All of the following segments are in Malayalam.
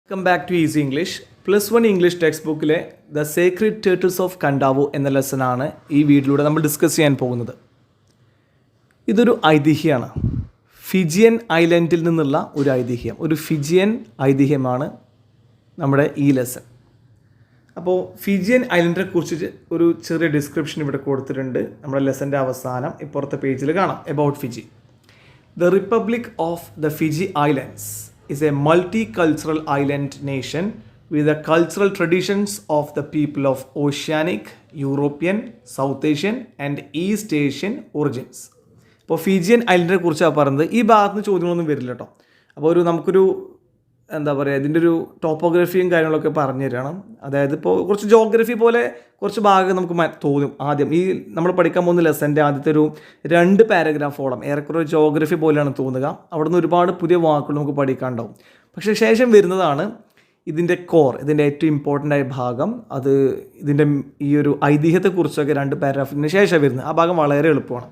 Welcome back to Easy English. +1 English text ബുക്കിലെ the sacred turtles of Kadavu എന്ന ലെസനാണ് ഈ വീഡിയോയിലൂടെ നമ്മൾ ഡിസ്കസ് ചെയ്യാൻ പോകുന്നത്. ഇതൊരു ഐതിഹ്യമാണ്. ഫിജിയൻ ഐലൻഡിൽ നിന്നുള്ള ഒരു ഐതിഹ്യം, ഒരു ഫിജിയൻ ഐതിഹ്യമാണ് നമ്മുടെ ഈ ലെസൺ. അപ്പോൾ ഫിജിയൻ ഐലൻഡിനെ കുറിച്ച് ഒരു ചെറിയ ഡിസ്ക്രിപ്ഷൻ ഇവിടെ കൊടുത്തിട്ടുണ്ട്. നമ്മുടെ ലെസൻ്റെ അവസാനം ഇപ്പുറത്തെ പേജിൽ കാണാം. About Fiji. The republic of the Fiji islands is a multicultural island nation with the cultural traditions of the people of Oceanic, European, South Asian and East Asian origins. ഇപ്പോൾ ഫിജിയൻ ഐലൻഡിനെ കുറിച്ചാണ് പറയുന്നത്. ഈ ഭാഗത്ത് നിന്ന് ചോദ്യങ്ങളൊന്നും വരില്ല കേട്ടോ. അപ്പോൾ നമുക്കൊരു എന്താ പറയുക, ഇതിൻ്റെ ഒരു ടോപ്പോഗ്രഫിയും കാര്യങ്ങളൊക്കെ പറഞ്ഞു തരണം. അതായത് ഇപ്പോൾ കുറച്ച് ജോഗ്രഫി പോലെ കുറച്ച് ഭാഗം നമുക്ക് തോന്നും. ആദ്യം ഈ നമ്മൾ പഠിക്കാൻ പോകുന്ന ലെസൻ്റെ ആദ്യത്തെ ഒരു 2 പാരഗ്രാഫോളം ഏറെക്കുറെ ജോഗ്രഫി പോലെയാണ് തോന്നുക. അവിടെ നിന്ന് ഒരുപാട് പുതിയ വാക്കുകൾ നമുക്ക് പഠിക്കാനുണ്ടാവും. പക്ഷേ ശേഷം വരുന്നതാണ് ഇതിൻ്റെ കോർ, ഇതിൻ്റെ ഏറ്റവും ഇമ്പോർട്ടൻ്റ് ആയ ഭാഗം. അത് ഇതിൻ്റെ ഈ ഒരു ഐതിഹ്യത്തെക്കുറിച്ചൊക്കെ 2 പാരഗ്രാഫിന് ശേഷം വരുന്നത്. ആ ഭാഗം വളരെ എളുപ്പമാണ്.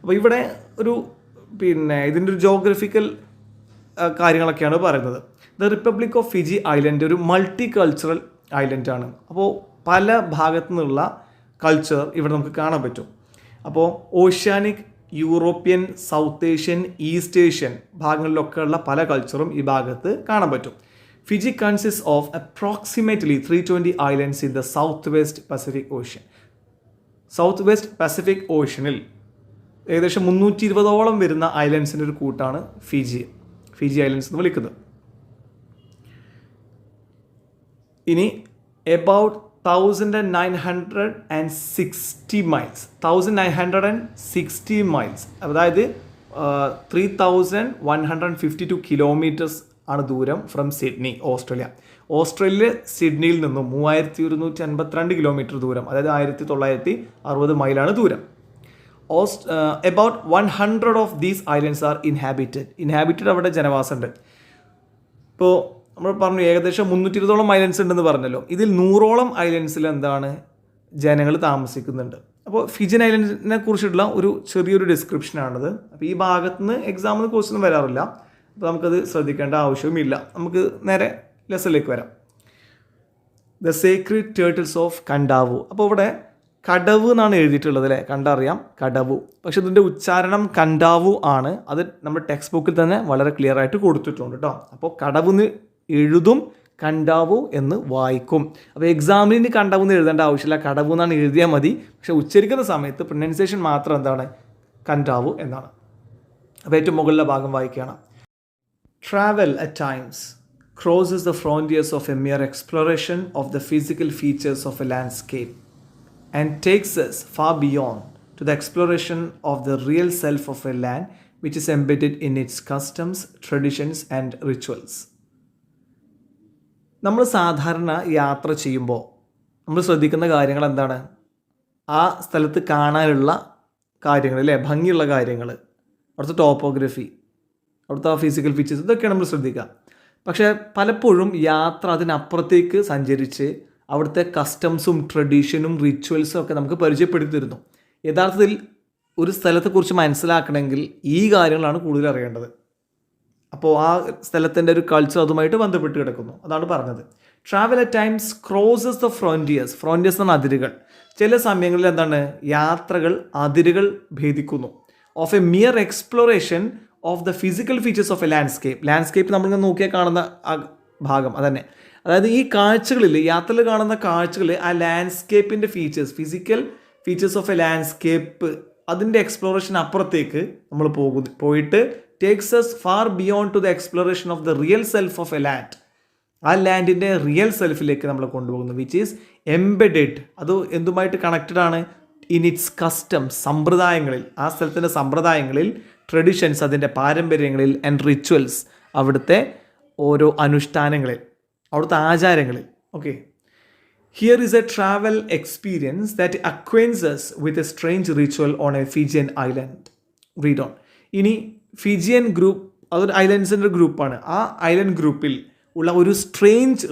അപ്പോൾ ഇവിടെ ഒരു ഇതിൻ്റെ ഒരു ജോഗ്രഫിക്കൽ കാര്യങ്ങളൊക്കെയാണ് പറയുന്നത്. The republic of Fiji island ഒരു മൾട്ടി കൾച്ചറൽ ഐലൻഡാണ്. അപ്പോൾ പല ഭാഗത്തു നിന്നുള്ള കൾച്ചർ ഇവിടെ നമുക്ക് കാണാൻ പറ്റും. അപ്പോൾ oceanic, European, south Asian, east Asian ഭാഗങ്ങളിലൊക്കെ ഉള്ള പല കൾച്ചറും ഈ ഭാഗത്ത് കാണാൻ പറ്റും. Fiji consist of approximately 320 islands in the south west Pacific ocean. South west Pacific ഓഷ്യനിൽ ഏകദേശം 320ഓളം വരുന്ന ഐലൻഡ്സിൻ്റെ ഒരു കൂട്ടാണ് ഫിജി ഐലൻഡ്സ് എന്ന് വിളിക്കുന്നത്. ഇനി എബൌട്ട് 1960 മൈൽസ്, അതായത് 3152 കിലോമീറ്റേഴ്സ് ആണ് ദൂരം ഫ്രം സിഡ്നി, ഓസ്ട്രേലിയ സിഡ്നിയിൽ നിന്നും 3152 കിലോമീറ്റർ ദൂരം, അതായത് 1960 മൈലാണ് ദൂരം. About 100 of these islands are inhabited അവിടെ ജനവാസമുണ്ട്. ഇപ്പോൾ നമ്മൾ പറഞ്ഞു ഏകദേശം 320ഓളം ഐലൻഡ്സ് ഉണ്ടെന്ന് പറഞ്ഞല്ലോ. ഇതിൽ 100ഓളം ഐലൻഡ്സിൽ എന്താണ് ജനങ്ങൾ താമസിക്കുന്നുണ്ട്. അപ്പോൾ ഫിജിയൻ ഐലൻഡിനെ കുറിച്ചിട്ടുള്ള ഒരു ചെറിയൊരു ഡിസ്ക്രിപ്ഷനാണിത്. അപ്പോൾ ഈ ഭാഗത്ത് നിന്ന് എക്സാമിന് ക്വസ്റ്റ്യൻ വരാറില്ല, അപ്പോൾ നമുക്കത് ശ്രദ്ധിക്കേണ്ട ആവശ്യവുമില്ല. നമുക്ക് നേരെ ലെസണിലേക്ക് വരാം. The sacred turtles of Kadavu. അപ്പോൾ ഇവിടെ കടവ് എന്നാണ് എഴുതിയിട്ടുള്ളത് അല്ലേ, കണ്ടറിയാം കടവു. പക്ഷെ ഇതിൻ്റെ ഉച്ചാരണം കണ്ടാവു ആണ്. അത് നമ്മുടെ ടെക്സ്റ്റ് ബുക്കിൽ തന്നെ വളരെ ക്ലിയർ ആയിട്ട് കൊടുത്തിട്ടുണ്ട് കേട്ടോ. അപ്പോൾ കടവെന്ന് എഴുതും, കണ്ടാവു എന്ന് വായിക്കും. അപ്പോൾ എക്സാമിന് കണ്ടാവു എന്ന് എഴുതേണ്ട ആവശ്യമില്ല, കടവു എന്നാണ് എഴുതിയാൽ മതി. പക്ഷെ ഉച്ചരിക്കുന്ന സമയത്ത് പ്രൊനൗൺസിയേഷൻ മാത്രം എന്താണ്, കണ്ടാവു എന്നാണ്. അപ്പോൾ ഏറ്റവും മുകളിലെ ഭാഗം വായിക്കുകയാണ്. Travel at times crosses the frontiers of a mere exploration of the physical features of a landscape and takes us far beyond to the exploration of the real self of a land which is embedded in its customs, traditions and rituals. നമ്മൾ സാധാരണ യാത്ര ചെയ്യുമ്പോൾ നമ്മൾ ശ്രദ്ധിക്കുന്ന കാര്യങ്ങൾ എന്താണ്, ആ സ്ഥലത്ത് കാണാനുള്ള കാര്യങ്ങൾ അല്ലേ, ഭംഗിയുള്ള കാര്യങ്ങൾ, അവിടുത്തെ ടോപ്പോഗ്രഫി, അവിടുത്തെ ആ ഫിസിക്കൽ ഫീച്ചേഴ്സ്, ഇതൊക്കെയാണ് നമ്മൾ ശ്രദ്ധിക്കുക. പക്ഷേ പലപ്പോഴും യാത്ര അതിനപ്പുറത്തേക്ക് സഞ്ചരിച്ച് അവിടുത്തെ കസ്റ്റംസും ട്രഡീഷനും റിച്വൽസും ഒക്കെ നമുക്ക് പരിചയപ്പെടുത്തി തരുന്നു. യഥാർത്ഥത്തിൽ ഒരു സ്ഥലത്തെക്കുറിച്ച് മനസ്സിലാക്കണമെങ്കിൽ ഈ കാര്യങ്ങളാണ് കൂടുതൽ അറിയേണ്ടത്. അപ്പോൾ ആ സ്ഥലത്തിൻ്റെ ഒരു കൾച്ചർ അതുമായിട്ട് ബന്ധപ്പെട്ട് കിടക്കുന്നു. അതാണ് പറഞ്ഞത്. Travel at times crosses the frontiers എന്ന അതിരുകൾ. ചില സമയങ്ങളിൽ എന്താണ്, യാത്രകൾ അതിരുകൾ ഭേദിക്കുന്നു. Of a mere exploration of the physical features of a landscape നമ്മളിങ്ങനെ നോക്കിയാൽ കാണുന്ന ആ ഭാഗം അതന്നെ. അതായത് ഈ കാഴ്ചകളിൽ, യാത്രയിൽ കാണുന്ന കാഴ്ചകളിൽ ആ ലാൻഡ്സ്കേപ്പിൻ്റെ physical features of a landscape, അതിൻ്റെ എക്സ്പ്ലോറേഷൻ അപ്പുറത്തേക്ക് നമ്മൾ പോയിട്ട് takes us far beyond to the exploration of the real self of a land. ആ ലാൻഡിൻ്റെ റിയൽ സെൽഫിലേക്ക് നമ്മൾ കൊണ്ടുപോകുന്നു, വിച്ച് ഈസ് എംബെഡഡ്. അത് എന്തുമായിട്ട് കണക്റ്റഡ് ആണ്, ഇൻ ഇറ്റ്സ് കസ്റ്റംസ്, സമ്പ്രദായങ്ങളിൽ, ആ സ്ഥലത്തിൻ്റെ സമ്പ്രദായങ്ങളിൽ, ട്രഡീഷൻസ്, അതിൻ്റെ പാരമ്പര്യങ്ങളിൽ, ആൻഡ് റിച്വൽസ്, അവിടുത്തെ ഓരോ അനുഷ്ഠാനങ്ങളിൽ, അവിടുത്തെ ആചാരങ്ങളിൽ. Okay, here is a travel experience that acquaints us with a strange ritual on a Fijian island. Read on. ഇനി ഫിജിയൻ ഗ്രൂപ്പ്, അതൊരു ഐലൻഡ്സിൻ്റെ ഗ്രൂപ്പാണ്. ആ ഐലൻഡ് ഗ്രൂപ്പിൽ ഉള്ള ഒരു സ്ട്രേഞ്ച്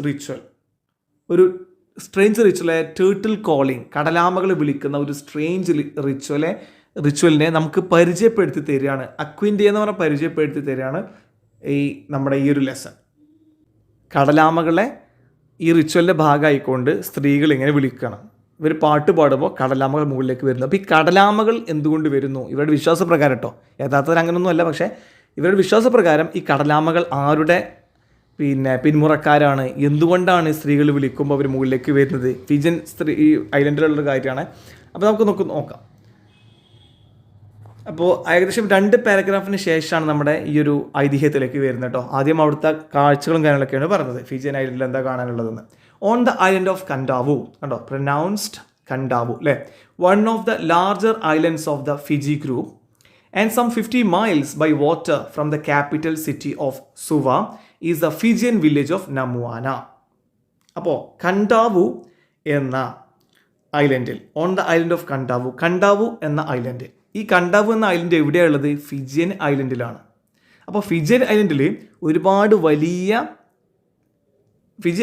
റിച്വലെ ടേർട്ടിൽ കോളിംഗ്, കടലാമകൾ വിളിക്കുന്ന ഒരു സ്ട്രേഞ്ച് റിച്വലിനെ നമുക്ക് പരിചയപ്പെടുത്തി തരികയാണ്. അക്വിൻ്റ് എന്ന് പറഞ്ഞാൽ പരിചയപ്പെടുത്തി തരികയാണ് നമ്മുടെ ഈ ഒരു ലെസൺ. കടലാമകളെ ഈ റിച്വലിൻ്റെ ഭാഗമായിക്കൊണ്ട് സ്ത്രീകൾ ഇങ്ങനെ വിളിക്കണം. ഇവർ പാട്ട് പാടുമ്പോൾ കടലാമകൾ മുകളിലേക്ക് വരുന്നു. അപ്പോൾ ഈ കടലാമകൾ എന്തുകൊണ്ട് വരുന്നു? ഇവരുടെ വിശ്വാസപ്രകാരം കേട്ടോ, യഥാർത്ഥത്തിൽ അങ്ങനെയൊന്നും അല്ല, പക്ഷേ ഇവരുടെ വിശ്വാസപ്രകാരം ഈ കടലാമകൾ ആരുടെ പിന്മുറക്കാരാണ്, എന്തുകൊണ്ടാണ് സ്ത്രീകൾ വിളിക്കുമ്പോൾ അവർ മുകളിലേക്ക് വരുന്നത്? ഫിജിയൻ ഈ ഐലൻഡിലുള്ളൊരു കാര്യമാണ്. അപ്പോൾ നമുക്ക് നോക്കാം. അപ്പോൾ ഏകദേശം 2 പാരഗ്രാഫിന് ശേഷമാണ് നമ്മുടെ ഈ ഒരു ഐതിഹ്യത്തിലേക്ക് വരുന്നത് കേട്ടോ. ആദ്യം അവിടുത്തെ കാഴ്ചകളും കാര്യങ്ങളൊക്കെയാണ് പറഞ്ഞത്, ഫിജിയൻ ഐലൻഡിൽ എന്താ കാണാനുള്ളതെന്ന്. On the island of Kandavu, കണ്ടോ, പ്രൊനൗൺസ്ഡ് കണ്ടാവു അല്ലേ, one of the larger islands of the Fiji group and some 50 miles by water from the capital city of Suva is the Fijian village of Namuana. അപ്പോൾ കണ്ടാവു എന്ന ഐലൻഡിൽ, on the island of Kadavu, കണ്ടാവു എന്ന ഐലൻഡ്, ഈ കണ്ടാവു എന്ന ഐലൻഡ് എവിടെയുള്ളത്? ഫിജിയൻ ഐലൻഡിലാണ്. അപ്പോൾ ഫിജിയൻ ഐലൻഡിൽ ഒരുപാട് വലിയ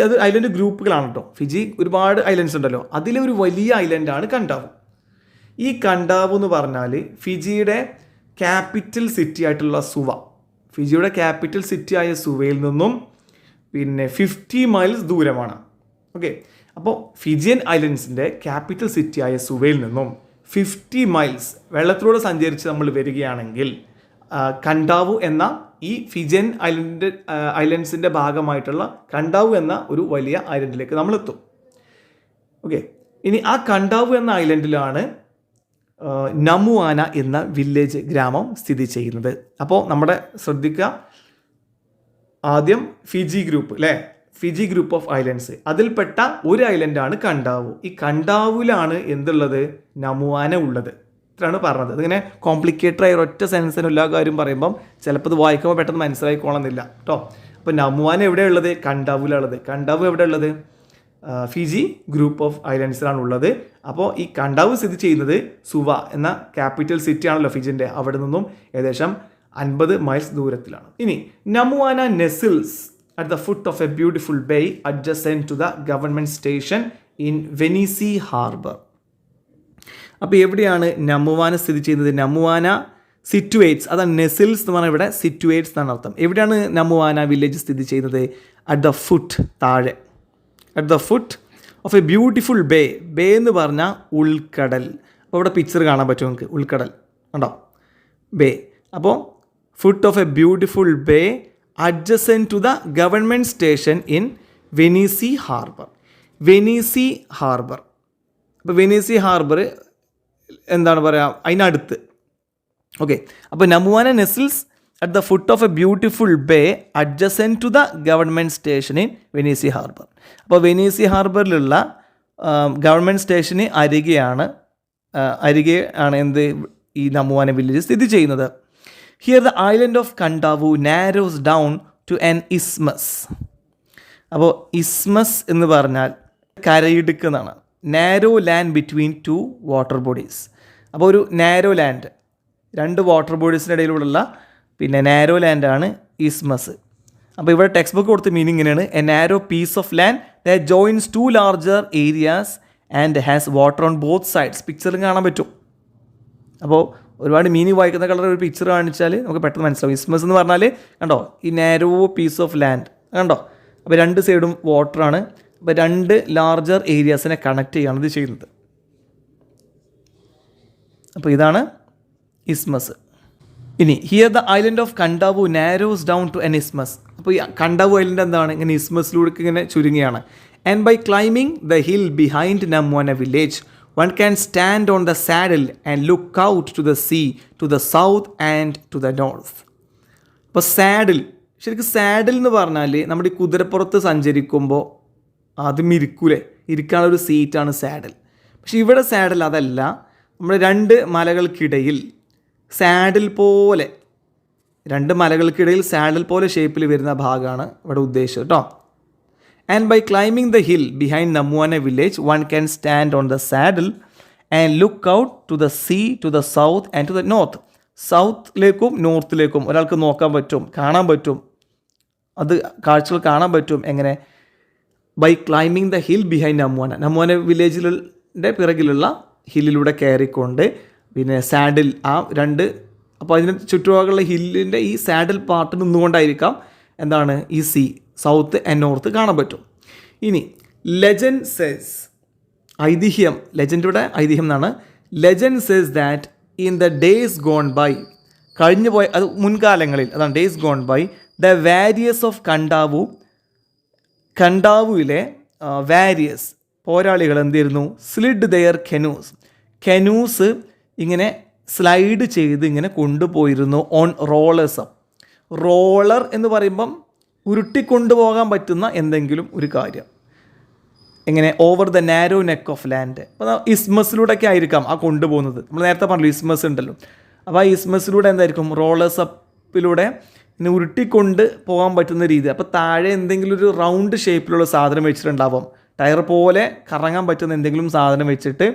അത് ഐലൻഡ് ഗ്രൂപ്പുകളാണ് കേട്ടോ. ഫിജി ഒരുപാട് ഐലൻഡ്സ് ഉണ്ടല്ലോ, അതിലെ ഒരു വലിയ ഐലൻഡാണ് കണ്ടാവു. ഈ കണ്ടാവു എന്ന് പറഞ്ഞാൽ ഫിജിയുടെ ക്യാപിറ്റൽ സിറ്റി ആയിട്ടുള്ള സുവ, ഫിജിയുടെ ക്യാപിറ്റൽ സിറ്റി ആയ സുവയിൽ നിന്നും 50 miles ദൂരമാണ്. ഓക്കെ, അപ്പോൾ ഫിജിയൻ ഐലൻഡ്സിൻ്റെ ക്യാപിറ്റൽ സിറ്റി ആയ സുവയിൽ നിന്നും 50 miles വെള്ളത്തിലൂടെ സഞ്ചരിച്ച് നമ്മൾ വരികയാണെങ്കിൽ കണ്ടാവു എന്ന ഈ ഫിജിയൻ ഐലൻഡ്സിൻ്റെ ഭാഗമായിട്ടുള്ള കണ്ടാവു എന്ന ഒരു വലിയ ഐലൻഡിലേക്ക് നമ്മൾ എത്തും. ഓക്കെ, ഇനി ആ കണ്ടാവു എന്ന ഐലൻഡിലാണ് നമുവാന എന്ന വില്ലേജ് ഗ്രാമം സ്ഥിതി ചെയ്യുന്നത്. അപ്പോൾ നമ്മുടെ ശ്രദ്ധിക്കുക, ആദ്യം ഫിജി ഗ്രൂപ്പ് അല്ലേ, ഫിജി ഗ്രൂപ്പ് ഓഫ് ഐലൻഡ്സ്, അതിൽപ്പെട്ട ഒരു ഐലൻഡാണ് കണ്ടാവു. ഈ കണ്ടാവുലാണ് എന്തുള്ളത്? നമുവാന ഉള്ളത്. ഇത്രയാണ് പറഞ്ഞത്. അതിങ്ങനെ കോംപ്ലിക്കേറ്റഡ് ആയ ഒറ്റ സെൻസിന് എല്ലാ കാര്യം പറയുമ്പം ചിലപ്പോൾ ഇത് വായിക്കുമ്പോൾ പെട്ടെന്ന് മനസ്സിലായിക്കോണമെന്നില്ല കേട്ടോ. അപ്പോൾ നമുവാന എവിടെയുള്ളത്? കണ്ടാവുലുള്ളത്. കണ്ടാവു എവിടെയുള്ളത്? ഫിജി ഗ്രൂപ്പ് ഓഫ് ഐലൻഡ്സിലാണ് ഉള്ളത്. അപ്പോൾ ഈ കണ്ടാവു സ്ഥിതി ചെയ്യുന്നത് സുവ എന്ന ക്യാപിറ്റൽ സിറ്റി ആണല്ലോ ഫിജിൻ്റെ, അവിടെ നിന്നും ഏകദേശം 50 miles ദൂരത്തിലാണ്. ഇനി നമുവാന നെസിൽസ് at the foot of a beautiful bay adjacent to the government station in Venice Harbor. അപ്പോൾ എവിടെയാണ് നമുവാന സ്ഥിതി ചെയ്യുന്നത്? നമുവാന സിറ്റുവേറ്റ്സ്, അതാണ് നെസിൽസ് എന്ന് പറഞ്ഞാൽ ഇവിടെ സിറ്റുവേറ്റ്സ് എന്നാണ് അർത്ഥം. എവിടെയാണ് നമുവാന വില്ലേജ് സ്ഥിതി ചെയ്യുന്നത്? അറ്റ് ദ ഫുട്ട്, താഴെ, at the foot of a beautiful bay. Bay എന്ന് പറഞ്ഞാൽ ഉൾക്കടൽ. അപ്പോൾ ഇവിടെ പിക്ചർ കാണാൻ പറ്റും നിങ്ങൾക്ക്, ഉൾക്കടൽ ഉണ്ടോ, ബേ. അപ്പോൾ foot of a beautiful bay adjacent to the government station in Venice Harbor. Vunisea harbour. അപ്പോൾ വെനീസി ഹാർബർ എന്താണ് പറയുക, അതിനടുത്ത്. ഓക്കെ, അപ്പോൾ Namuana nestles at the foot of a beautiful bay adjacent to the government station in Vunisea harbour. അപ്പോൾ വെനീസി ഹാർബറിലുള്ള ഗവൺമെൻറ് സ്റ്റേഷന് അരികെയാണ് എന്ത് ഈ നമുവാന വില്ലേജ് സ്ഥിതി ചെയ്യുന്നത്. Here the island of Kadavu narrows down to an isthmus. അപ്പോൾ ഇസ്മസ് എന്ന് പറഞ്ഞാൽ കരയിടുക്കെന്നാണ്. Narrow land between 2 water bodies. അപ്പോൾ ഒരു നാരോ ലാൻഡ്, 2 വാട്ടർ ബോഡീസിൻ്റെ ഇടയിലുള്ള നാരോ ലാൻഡാണ് ഇസ്മസ്. അപ്പോൾ ഇവിടെ ടെക്സ്റ്റ് ബുക്ക് കൊടുത്ത മീനിങ് ഇങ്ങനെയാണ്: a narrow piece of land that joins 2 larger areas and has water on both sides. പിക്ചറിൽ കാണാൻ പറ്റും. അപ്പോൾ ഒരുപാട് മീനിങ് വായിക്കുന്ന കളർ ഒരു പിക്ചർ കാണിച്ചാൽ നമുക്ക് പെട്ടെന്ന് മനസ്സിലാവും. ഇസ്മസ് എന്ന് പറഞ്ഞാൽ കണ്ടോ, ഈ നാരോ പീസ് ഓഫ് ലാൻഡ് കണ്ടോ. അപ്പോൾ 2 സൈഡും വാട്ടറാണ്. അപ്പോൾ 2 ലാർജർ ഏരിയാസിനെ കണക്ട് ചെയ്യുകയാണ് ഇത് ചെയ്യുന്നത്. അപ്പോൾ ഇതാണ് ഇസ്മസ്. ഇനി here the island of Kadavu narrows down to an isthmus. അപ്പോൾ ഈ കണ്ടാവു ഐലൻഡ് എന്താണ്? ഇങ്ങനെ ഇസ്മസിലൂടെ ഇങ്ങനെ ചുരുങ്ങിയാണ്. And by climbing the hill behind Namuana village one can stand on the saddle and look out to the sea, to the south and to the north. അപ്പോൾ സാഡിൽ, ശരിക്കും സാഡിൽ എന്ന് പറഞ്ഞാൽ നമ്മുടെ ഈ കുതിരപ്പുറത്ത് സഞ്ചരിക്കുമ്പോൾ ആദ്യം ഇരിക്കൂലേ, ഇരിക്കാനുള്ളൊരു സീറ്റാണ് സാഡിൽ. പക്ഷേ ഇവിടെ സാഡിൽ അതല്ല, നമ്മുടെ 2 മലകൾക്കിടയിൽ സാഡിൽ പോലെ, 2 മലകൾക്കിടയിൽ സാഡിൽ പോലെ ഷേപ്പിൽ വരുന്ന ഭാഗമാണ് ഇവിടെ ഉദ്ദേശിച്ചത് കേട്ടോ. And by climbing the hill behind Namuana village, one can stand on the saddle and look out to the sea, to the south and to the north. സൗത്തിലേക്കും നോർത്തിലേക്കും ഒരാൾക്ക് നോക്കാൻ പറ്റും, കാണാൻ പറ്റും, അത് കാഴ്ചകൾ കാണാൻ പറ്റും. എങ്ങനെ? By climbing the hill behind Namuana വില്ലേജിൻ്റെ പിറകിലുള്ള ഹില്ലിലൂടെ കയറിക്കൊണ്ട് സാഡിൽ ആ 2, അപ്പോൾ അതിന് ചുറ്റുപാടുള്ള ഹില്ലിൻ്റെ ഈ സാഡിൽ പാർട്ട് നിന്നുകൊണ്ടായിരിക്കാം എന്താണ് ഈ സീ, സൗത്ത് ആൻഡ് നോർത്ത് കാണാൻ പറ്റും. ഇനി ലെജൻഡ് സേസ്, ഐതിഹ്യം, ലെജൻഡിയുടെ ഐതിഹ്യം എന്നാണ്. Legend says that in the days gone by, കഴിഞ്ഞു പോയ, അത് മുൻകാലങ്ങളിൽ, അതാണ് days gone by, the warriors of Kadavu, കണ്ടാവുവിലെ വാരിയേഴ്സ് പോരാളികൾ എന്തിരുന്നു, സ്ലിഡ് ദെയർ കെനൂസ് ഇങ്ങനെ സ്ലൈഡ് ചെയ്ത് ഇങ്ങനെ കൊണ്ടുപോയിരുന്നു ഓൺ റോളേഴ്സ്. റോളർ എന്ന് പറയുമ്പം ഉരുട്ടിക്കൊണ്ടുപോകാൻ പറ്റുന്ന എന്തെങ്കിലും ഒരു കാര്യം, എങ്ങനെ over the narrow neck of land. അപ്പോൾ ഇസ്മസിലൂടെയൊക്കെ ആയിരിക്കാം ആ കൊണ്ടുപോകുന്നത്. നമ്മൾ നേരത്തെ പറഞ്ഞല്ലോ ഇസ്മസ് ഉണ്ടല്ലോ, അപ്പോൾ ആ ഇസ്മസിലൂടെ എന്തായിരിക്കും, റോളേഴ്സ് അപ്പിലൂടെ ഇങ്ങനെ ഉരുട്ടിക്കൊണ്ട് പോകാൻ പറ്റുന്ന രീതി. അപ്പോൾ താഴെ എന്തെങ്കിലും ഒരു റൗണ്ട് ഷേപ്പിലുള്ള സാധനം വെച്ചിട്ടുണ്ടാവും, ടയർ പോലെ കറങ്ങാൻ പറ്റുന്ന എന്തെങ്കിലും സാധനം വെച്ചിട്ട്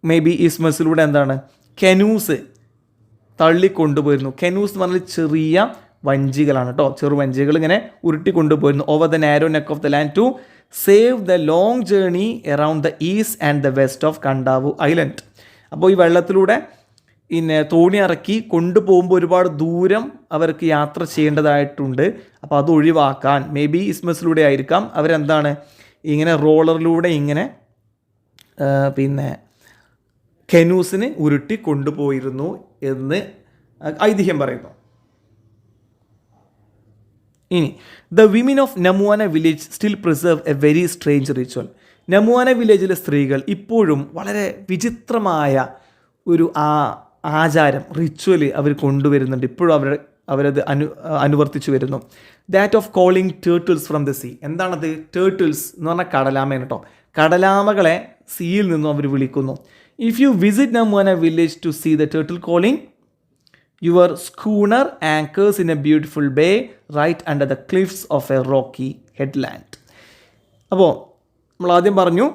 മേ ബി ഇസ്മസിലൂടെ എന്താണ് കെനൂസ് തള്ളിക്കൊണ്ടുപോയിരുന്നു. കെനൂസ് എന്ന് പറഞ്ഞാൽ ചെറിയ വഞ്ചികളാണ് കേട്ടോ, ചെറു വഞ്ചികൾ ഇങ്ങനെ ഉരുട്ടി കൊണ്ടുപോയിരുന്നു over the narrow neck of the land to save the long journey around the east and the west of Kadavu island. അപ്പോൾ ഈ വെള്ളത്തിലൂടെ പിന്നെ തോണി ഇറക്കി കൊണ്ടുപോകുമ്പോൾ ഒരുപാട് ദൂരം അവർക്ക് യാത്ര ചെയ്യേണ്ടതായിട്ടുണ്ട്. അപ്പോൾ അത് ഒഴിവാക്കാൻ മേ ബി ഇസ്മസിലൂടെ ആയിരിക്കാം അവരെന്താണ് ഇങ്ങനെ റോളറിലൂടെ ഇങ്ങനെ പിന്നെ കെനൂസിന് ഉരുട്ടി കൊണ്ടുപോയിരുന്നു എന്ന് ഐതിഹ്യം പറയുന്നു. ഇനി the women of Namuana village still preserve a very strange ritual. Namuana വില്ലേജിലെ സ്ത്രീകൾ ഇപ്പോഴും വളരെ വിചിത്രമായ ഒരു ആചാരം, റിച്വൽ അവർ കൊണ്ടുവരുന്നുണ്ട്. ഇപ്പോഴും അവരത് അനുവർത്തിച്ചു വരുന്നു. That of calling turtles from the sea. എന്താണത്? ടേർട്ടിൽസ് എന്ന് പറഞ്ഞാൽ കടലാമയാണ് കേട്ടോ. കടലാമകളെ സീയിൽ നിന്നും അവർ വിളിക്കുന്നു. If you visit Namuana village to see the turtle calling, your schooner anchors in a beautiful bay right under the cliffs of a rocky headland. അപ്പോൾ നമ്മൾ ആദ്യം പറഞ്ഞു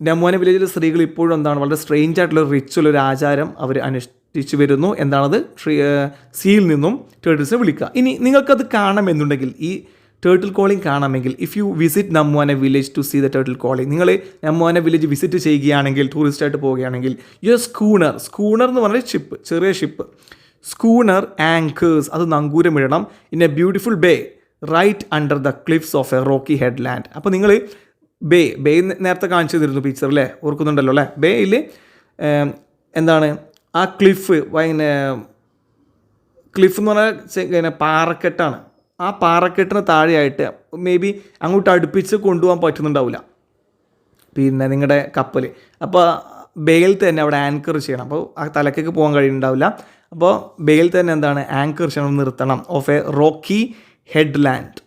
നമുവാന വില്ലേജിലെ സ്ത്രീകൾ ഇപ്പോഴും എന്താണ് വളരെ സ്ട്രേഞ്ച് ആയിട്ടുള്ള റിച്വൽ, ഒരു ആചാരം അവർ അനുഷ്ഠിച്ചു വരുന്നു. എന്താണത്? സീയിൽ നിന്നും ടേർട്ടിൽസിനെ വിളിക്കുക. ഇനി നിങ്ങൾക്കത് കാണാമെന്നുണ്ടെങ്കിൽ, ഈ ടേർട്ടിൽ കോളിംഗ് കാണാമെങ്കിൽ, if you visit Namuana village to see the turtle calling, നിങ്ങൾ നമുവാന വില്ലേജ് വിസിറ്റ് ചെയ്യുകയാണെങ്കിൽ, ടൂറിസ്റ്റായിട്ട് പോവുകയാണെങ്കിൽ, യുവർ സ്കൂണർ എന്ന് പറഞ്ഞാൽ ഷിപ്പ്, ചെറിയ ഷിപ്പ്, സ്കൂണർ ആങ്കേഴ്സ് അത് നങ്കൂരമിടണം in a beautiful bay right under the cliffs of a rocky headland. അപ്പോൾ നിങ്ങൾ ബേ നേരത്തെ കാണിച്ചു തരുന്നു പിക്ചർ അല്ലേ, ഓർക്കുന്നുണ്ടല്ലോ അല്ലേ? ബേയിൽ എന്താണ് ആ ക്ലിഫ് എന്ന് പറഞ്ഞാൽ പാറക്കെട്ടാണ്. ആ പാറക്കെട്ടിന് താഴെയായിട്ട് മേ ബി അങ്ങോട്ട് അടുപ്പിച്ച് കൊണ്ടുപോകാൻ പറ്റുന്നുണ്ടാവില്ല പിന്നെ നിങ്ങളുടെ കപ്പൽ. അപ്പോൾ ബേയിൽ തന്നെ അവിടെ ആങ്കർ ചെയ്യണം. അപ്പോൾ ആ തലക്കൊക്കെ പോകാൻ കഴിയുന്നുണ്ടാവില്ല. അപ്പോൾ ബേയിൽ തന്നെ എന്താണ് ആങ്കർ ചെയ്യണം, നിർത്തണം of a rocky headland.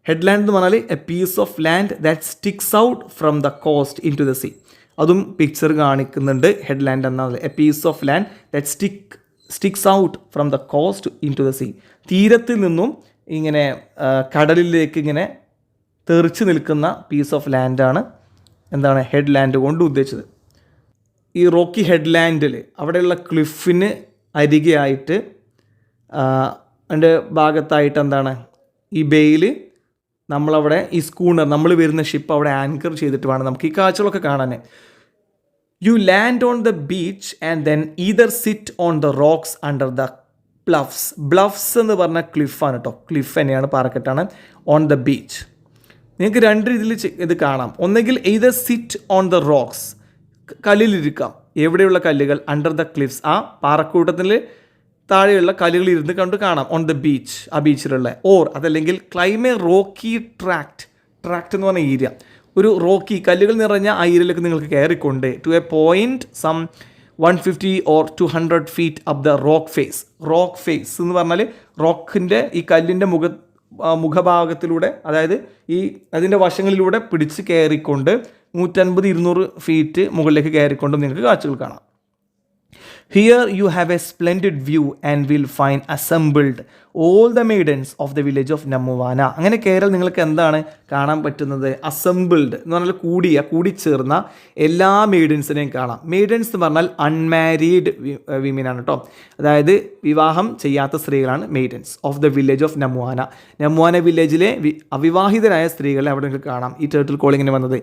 Headland എന്ന് പറഞ്ഞാൽ a piece of land that sticks out from the coast into the sea. അതും പിക്ചർ കാണിക്കുന്നുണ്ട്. ഹെഡ്ലാൻഡ് എന്നാൽ a piece of land that sticks out from the coast into the sea. തീരത്തിൽ നിന്നും ഇങ്ങനെ കടലിലേക്ക് ഇങ്ങനെ തെറിച്ച് നിൽക്കുന്ന പീസ് ഓഫ് ലാൻഡാണ് എന്താണ് ഹെഡ്ലാൻഡ് കൊണ്ട് ഉദ്ദേശിച്ചത്. ഈ റോക്കി ഹെഡ്ലാൻഡിൽ അവിടെയുള്ള ക്ലിഫിന് അരികെയായിട്ട് അതിൻ്റെ ഭാഗത്തായിട്ട് എന്താണ് ഈ ബേയിൽ നമ്മളവിടെ ഈ സ്കൂണർ, നമ്മൾ വരുന്ന ഷിപ്പ് അവിടെ ആങ്കർ ചെയ്തിട്ട് വേണം നമുക്ക് ഈ കാഴ്ചകളൊക്കെ കാണാൻ. You land on the beach and then either sit on the rocks under the bluffs എന്ന് പറഞ്ഞ ക്ലിഫാണ് കേട്ടോ, ക്ലിഫ് തന്നെയാണ്, പാറക്കെട്ടാണ്. ഓൺ ദ ബീച്ച് നിങ്ങൾക്ക് രണ്ട് രീതിയിൽ ഇത് കാണാം. ഒന്നെങ്കിൽ either sit on the rocks, കല്ലിലിരിക്കാം. എവിടെയുള്ള കല്ലുകൾ? അണ്ടർ ദ ക്ലിഫ്സ്, ആ പാറക്കൂട്ടത്തിൽ താഴെയുള്ള കല്ലുകൾ ഇരുന്ന് കണ്ട് കാണാം. ഓൺ ദ ബീച്ച്, ആ ബീച്ചിലുള്ള. ഓർ അതല്ലെങ്കിൽ ക്ലൈം എ റോക്കി ട്രാക്ട് എന്ന് പറഞ്ഞ ഏരിയ, ഒരു റോക്കി കല്ലുകൾ നിറഞ്ഞ ആ ഏരിയയിലേക്ക് നിങ്ങൾക്ക് കയറിക്കൊണ്ട് to a point some 150 or 200 feet up the rock face എന്ന് പറഞ്ഞാൽ റോക്കിൻ്റെ ഈ കല്ലിൻ്റെ മുഖഭാഗത്തിലൂടെ, അതായത് ഈ അതിൻ്റെ വശങ്ങളിലൂടെ പിടിച്ച് കയറിക്കൊണ്ട് 150-200 feet മുകളിലേക്ക് കയറിക്കൊണ്ടും നിങ്ങൾക്ക് കാഴ്ചകൾ കാണാം. Here you have a splendid view and will find assembled all the maidens of the village of Namuwana. അങ്ങനെ കയറിയാൽ നിങ്ങൾക്ക് എന്താണ് കാണാൻ പറ്റുന്നത്? അസംബിൾഡ് എന്ന് പറഞ്ഞാൽ കൂടിച്ചേർന്ന എല്ലാ മെയ്ഡൻസിനെയും കാണാം. മെയ്ഡൻസ് എന്ന് പറഞ്ഞാൽ അൺമാരീഡ് വിമനാണ് കേട്ടോ, അതായത് വിവാഹം ചെയ്യാത്ത സ്ത്രീകളാണ് maidens of the village of Namuana. Namuana വില്ലേജിലെ അവിവാഹിതരായ സ്ത്രീകളെ അവിടെ നിങ്ങൾക്ക് കാണാം. ഈ ടേർട്ടിൽ കോളിങ്ങിന് വന്നത്